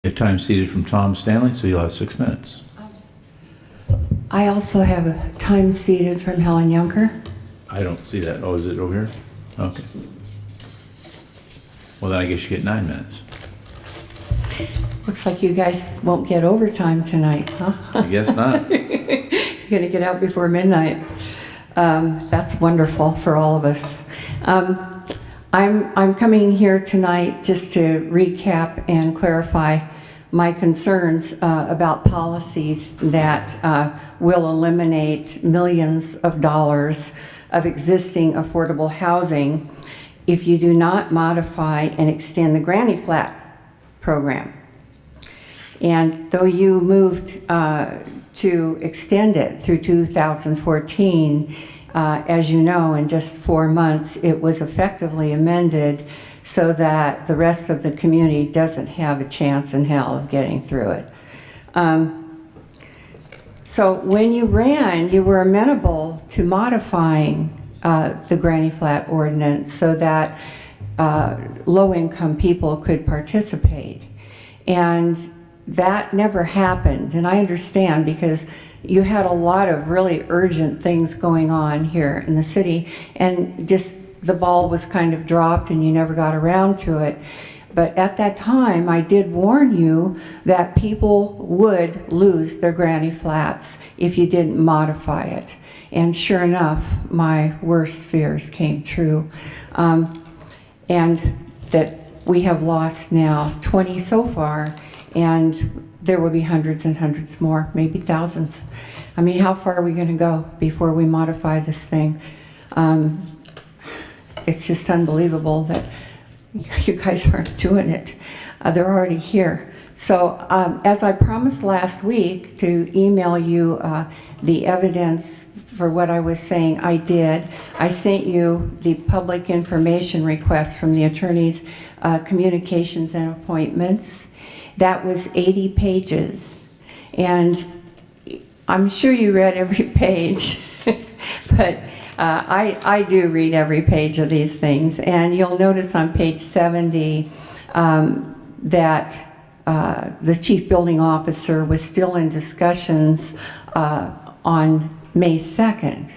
You have time seated from Tom Stanley, so you'll have 6 minutes. I also have a time seated from Helen Yunker. I don't see that. Oh, is it over here? Okay. Well, then I guess you get 9 minutes. Looks like you guys won't get overtime tonight, huh? I guess not. You're gonna get out before midnight. That's wonderful for all of us. I'm coming here tonight just to recap and clarify my concerns about policies that will eliminate millions of dollars of existing affordable housing if you do not modify and extend the Granny Flat program. And though you moved to extend it through 2014, as you know, in just 4 months, it was effectively amended so that the rest of the community doesn't have a chance in hell of getting through it. So when you ran, you were amenable to modifying the Granny Flat ordinance so that low-income people could participate. And that never happened, and I understand because you had a lot of really urgent things going on here in the city, and just the ball was kind of dropped and you never got around to it. But at that time, I did warn you that people would lose their Granny Flats if you didn't modify it. And sure enough, my worst fears came true. And that we have lost now 20 so far, and there will be hundreds and hundreds more, maybe thousands. I mean, how far are we going to go before we modify this thing? It's just unbelievable that you guys aren't doing it. They're already here. So as I promised last week to email you the evidence for what I was saying, I did. I sent you the public information request from the attorney's communications and appointments. That was 80 pages. And I'm sure you read every page, but I do read every page of these things. And you'll notice on page 70 that the chief building officer was still in discussions on May 2nd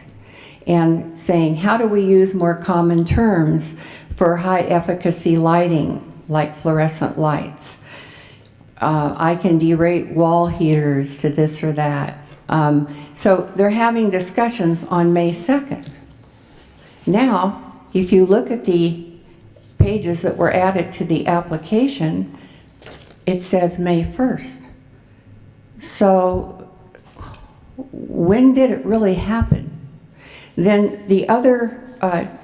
and saying, how do we use more common terms for high efficacy lighting like fluorescent lights? I can derate wall heaters to this or that. So they're having discussions on May 2nd. Now, if you look at the pages that were added to the application, it says May 1st. So when did it really happen? Then the other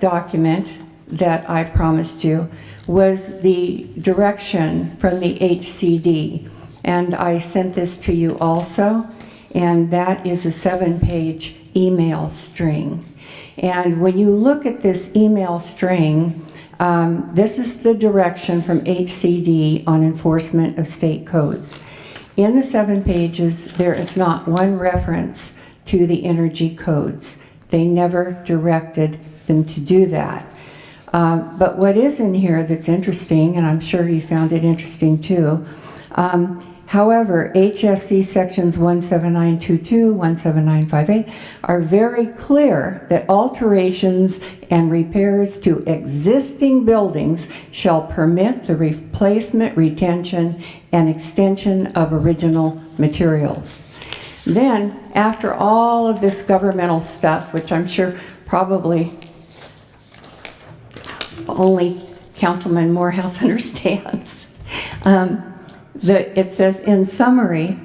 document that I promised you was the direction from the HCD. And I sent this to you also. And that is a 7-page email string. And when you look at this email string, this is the direction from HCD on enforcement of state codes. In the 7 pages, there is not one reference to the energy codes. They never directed them to do that. But what is in here that's interesting, and I'm sure you found it interesting too, however, HFC sections 17922, 17958 are very clear that alterations and repairs to existing buildings shall permit the replacement, retention, and extension of original materials. Then, after all of this governmental stuff, which I'm sure probably only Councilman Morehouse understands, it says, in summary,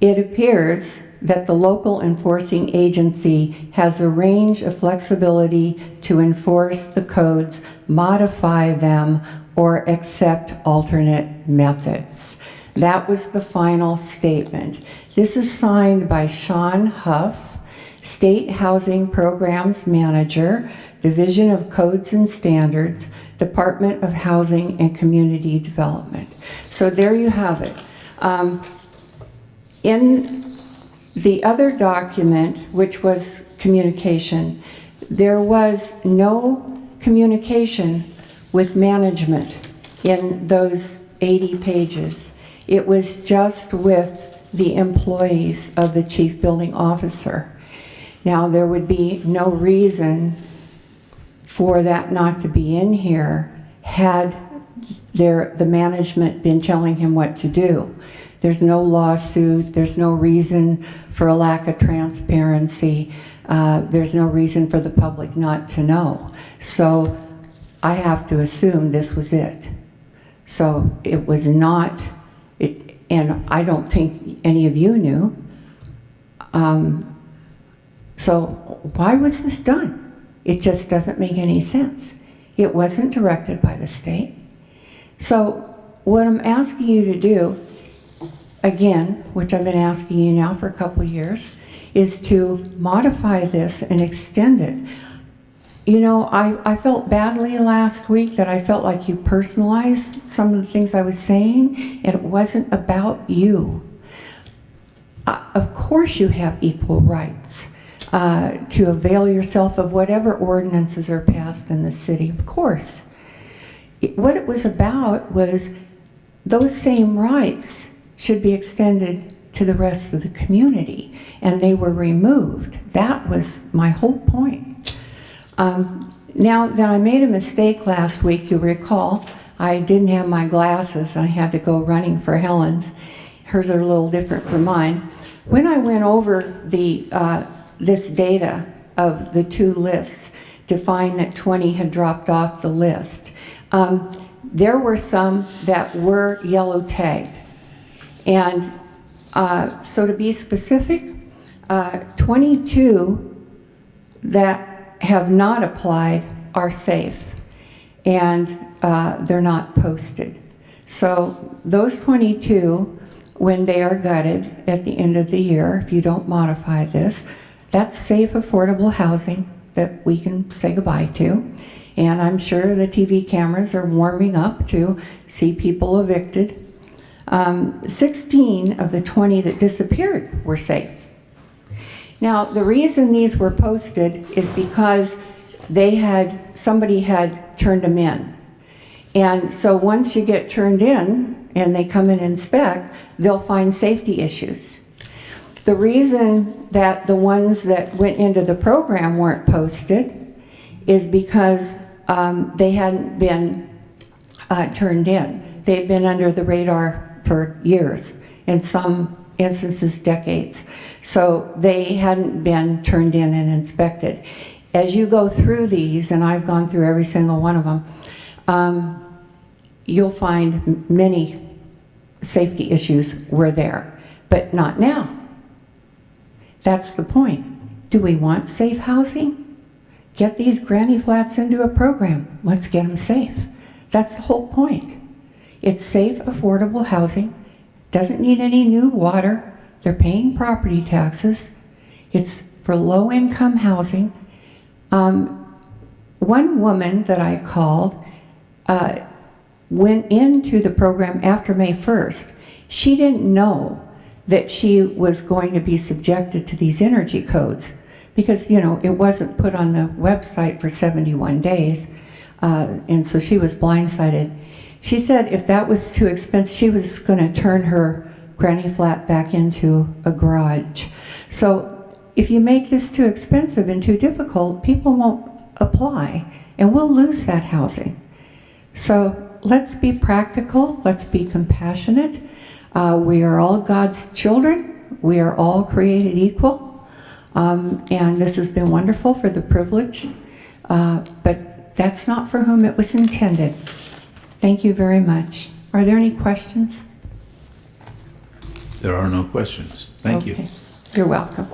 it appears that the local enforcing agency has a range of flexibility to enforce the codes, modify them, or accept alternate methods. That was the final statement. This is signed by Sean Huff, State Housing Programs Manager, Division of Codes and Standards, Department of Housing and Community Development. So there you have it. In the other document, which was communication, there was no communication with management in those 80 pages. It was just with the employees of the chief building officer. Now, there would be no reason for that not to be in here had the management been telling him what to do. There's no lawsuit, there's no reason for a lack of transparency, there's no reason for the public not to know. So I have to assume this was it. So it was not, and I don't think any of you knew. So why was this done? It just doesn't make any sense. It wasn't directed by the state. So what I'm asking you to do, again, which I've been asking you now for a couple of years, is to modify this and extend it. You know, I felt badly last week that I felt like you personalized some of the things I was saying, and it wasn't about you. Of course you have equal rights to avail yourself of whatever ordinances are passed in the city, of course. What it was about was those same rights should be extended to the rest of the community, and they were removed. That was my whole point. Now that I made a mistake last week, you recall, I didn't have my glasses. I had to go running for Helen's. Hers are a little different from mine. When I went over this data of the two lists to find that 20 had dropped off the list, there were some that were yellow tagged. And so to be specific, 22 that have not applied are safe, and they're not posted. So those 22, when they are gutted at the end of the year, if you don't modify this, that's safe, affordable housing that we can say goodbye to. And I'm sure the TV cameras are warming up to see people evicted. 16 of the 20 that disappeared were safe. Now, the reason these were posted is because somebody had turned them in. And so once you get turned in and they come and inspect, they'll find safety issues. The reason that the ones that went into the program weren't posted is because they hadn't been turned in. They'd been under the radar for years, in some instances decades. So they hadn't been turned in and inspected. As you go through these, and I've gone through every single one of them, you'll find many safety issues were there, but not now. That's the point. Do we want safe housing? Get these granny flats into a program. Let's get them safe. That's the whole point. It's safe, affordable housing. Doesn't need any new water. They're paying property taxes. It's for low-income housing. One woman that I called went into the program after May 1st. She didn't know that she was going to be subjected to these energy codes because, you know, it wasn't put on the website for 71 days. And so she was blindsided. She said if that was too expensive, she was going to turn her granny flat back into a garage. So if you make this too expensive and too difficult, people won't apply, and we'll lose that housing. So let's be practical, let's be compassionate. We are all God's children. We are all created equal. And this has been wonderful for the privileged, but that's not for whom it was intended. Thank you very much. Are there any questions? There are no questions. Thank you. You're welcome.